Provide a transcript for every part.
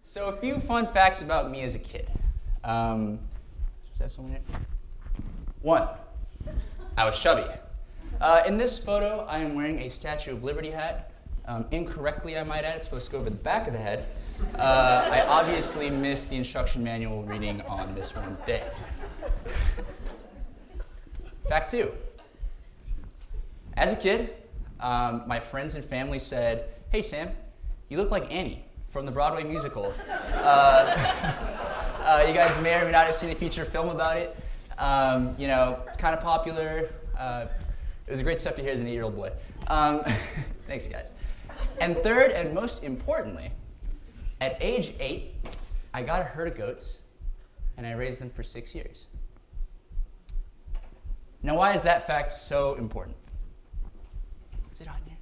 So a few fun facts about me as a kid. Is that someone here? One, I was chubby. In this photo, I am wearing a Statue of Liberty hat. Incorrectly, I might add, it's supposed to go over the back of the head. I obviously missed the instruction manual reading on this one day. Fact two, as a kid, my friends and family said, "Hey Sam, you look like Annie from the Broadway musical." You guys may or may not have seen a feature film about it. You know, it's kind of popular. It was great stuff to hear as an 8-year-old boy. Thanks, guys. And third, and most importantly, at age 8, I got a herd of goats, and I raised them for 6 years. Now, why is that fact so important? Is it on here?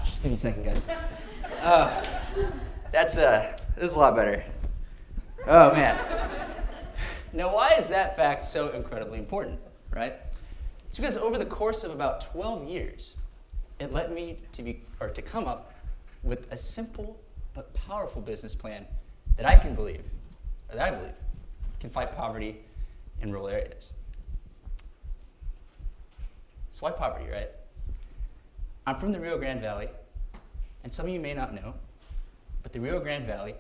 Just give me a second, guys. This is a lot better. Oh, man. Now, why is that fact so incredibly important, right? It's because over the course of about 12 years, it led me to come up with a simple but powerful business plan that I believe can fight poverty in rural areas. So why poverty, right? I'm from the Rio Grande Valley, and some of you may not know, but the Rio Grande Valley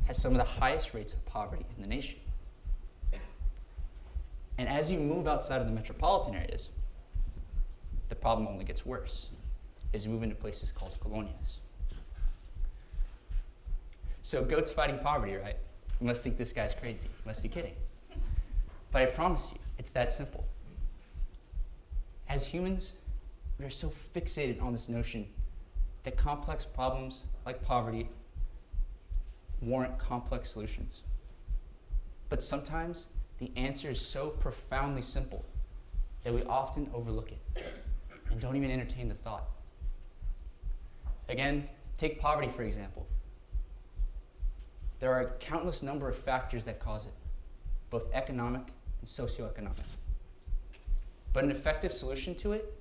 has some of the highest rates of poverty in the nation. And as you move outside of the metropolitan areas, the problem only gets worse as you move into places called colonias. So goats fighting poverty, right? You must think this guy's crazy. You must be kidding. But I promise you, it's that simple. As humans, we are so fixated on this notion that complex problems like poverty warrant complex solutions. But sometimes the answer is so profoundly simple that we often overlook it and don't even entertain the thought. Again, take poverty, for example. There are a countless number of factors that cause it, both economic and socioeconomic. But an effective solution to it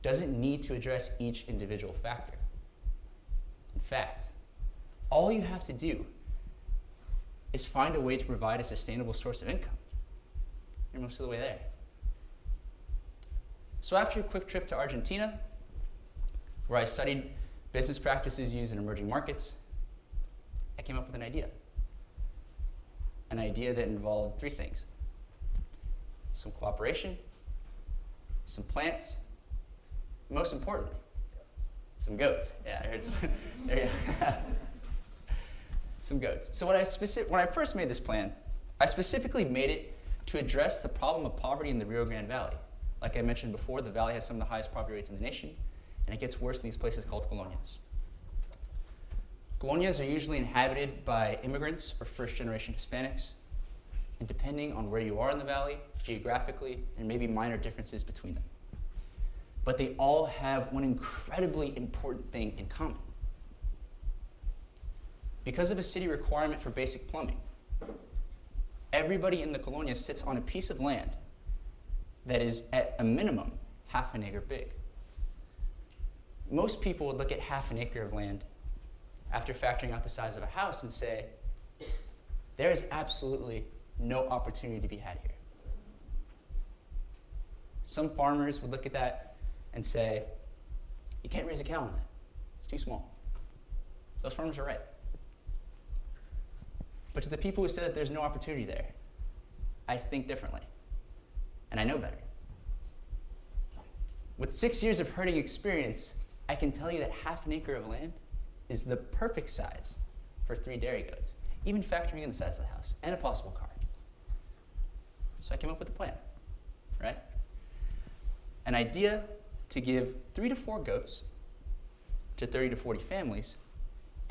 doesn't need to address each individual factor. In fact, all you have to do is find a way to provide a sustainable source of income. You're most of the way there. So after a quick trip to Argentina, where I studied business practices used in emerging markets, I came up with an idea. An idea that involved 3 things: some cooperation, some plants, and most importantly, some goats. Yeah, I heard some. There you go. Some goats. So when I first made this plan, I specifically made it to address the problem of poverty in the Rio Grande Valley. Like I mentioned before, the valley has some of the highest poverty rates in the nation, and it gets worse in these places called colonias. Colonias are usually inhabited by immigrants or first-generation Hispanics, and depending on where you are in the valley, geographically, there may be minor differences between them. But they all have one incredibly important thing in common. Because of a city requirement for basic plumbing, everybody in the colonia sits on a piece of land that is, at a minimum, half an acre big. Most people would look at half an acre of land after factoring out the size of a house and say, there is absolutely no opportunity to be had here. Some farmers would look at that and say, you can't raise a cow on that. It's too small. Those farmers are right. But to the people who said that there's no opportunity there, I think differently, and I know better. With 6 years of herding experience, I can tell you that half an acre of land is the perfect size for 3 dairy goats, even factoring in the size of the house and a possible car. So I came up with a plan, right? An idea to give 3 to 4 goats to 30 to 40 families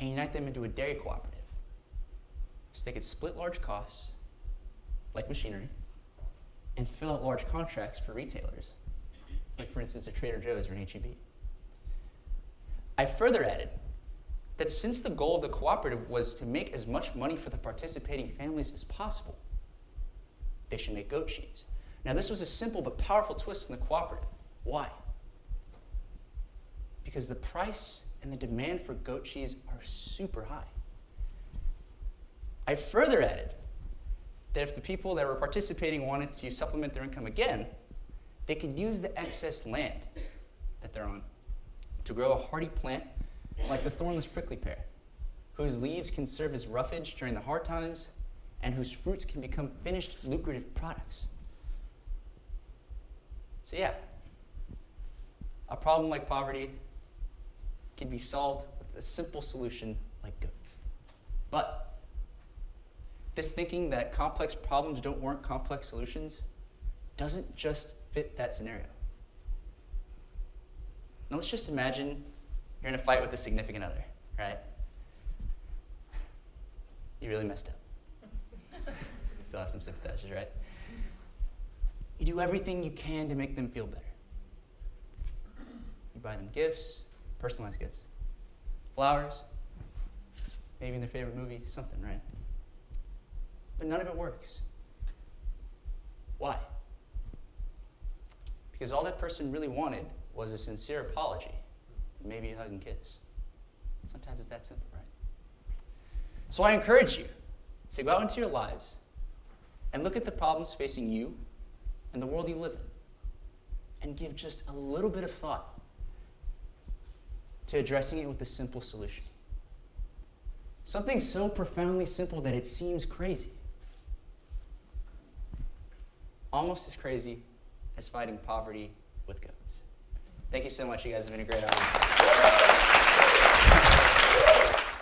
and unite them into a dairy cooperative, so they could split large costs, like machinery, and fill out large contracts for retailers, like for instance a Trader Joe's or an H-E-B. I further added that since the goal of the cooperative was to make as much money for the participating families as possible, they should make goat cheese. Now this was a simple but powerful twist in the cooperative. Why? Because the price and the demand for goat cheese are super high. I further added that if the people that were participating wanted to supplement their income again, they could use the excess land that they're on to grow a hardy plant like the thornless prickly pear, whose leaves can serve as roughage during the hard times and whose fruits can become finished lucrative products. So yeah, a problem like poverty can be solved with a simple solution like goats. But this thinking that complex problems don't warrant complex solutions doesn't just fit that scenario. Now let's just imagine you're in a fight with a significant other, right? You really messed up. Still have some sympathizers, right? You do everything you can to make them feel better. You buy them gifts, personalized gifts, flowers, maybe in their favorite movie, something, right? But none of it works. Why? Because all that person really wanted was a sincere apology, maybe a hug and kiss. Sometimes it's that simple, right? So I encourage you to go out into your lives and look at the problems facing you and the world you live in, and give just a little bit of thought to addressing it with a simple solution. Something so profoundly simple that it seems crazy. Almost as crazy as fighting poverty with goats. Thank you so much. You guys have been a great audience.